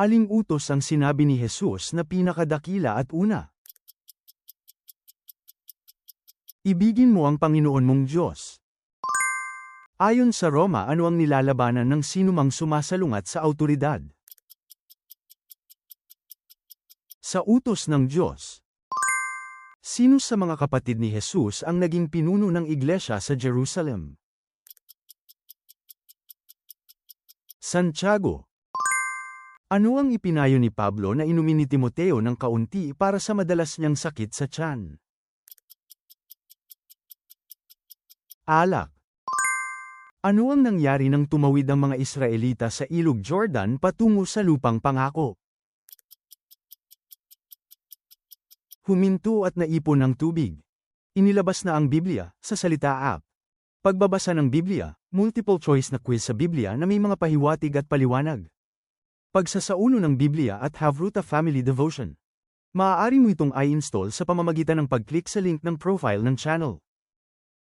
Aling utos ang sinabi ni Jesus na pinakadakila at una? Ibigin mo ang Panginoon mong Diyos. Ayon sa Roma, ano ang nilalabanan ng sinumang sumasalungat sa awtoridad? Sa utos ng Diyos. Sino sa mga kapatid ni Jesus ang naging pinuno ng iglesia sa Jerusalem? Santiago. Ano ang ipinayo ni Pablo na inumin ni Timoteo ng kaunti para sa madalas niyang sakit sa tiyan? Alak. Ano ang nangyari nang tumawid ang mga Israelita sa Ilog Jordan patungo sa lupang pangako? Huminto at naipon ang tubig. Inilabas na ang Biblia sa Salita App. Pagbabasa ng Biblia, multiple choice na quiz sa Biblia na may mga pahiwatig at paliwanag. Pagsasaulo ng Biblia at Havruta Family Devotion. Maaari mo itong i-install sa pamamagitan ng pag-click sa link ng profile ng channel.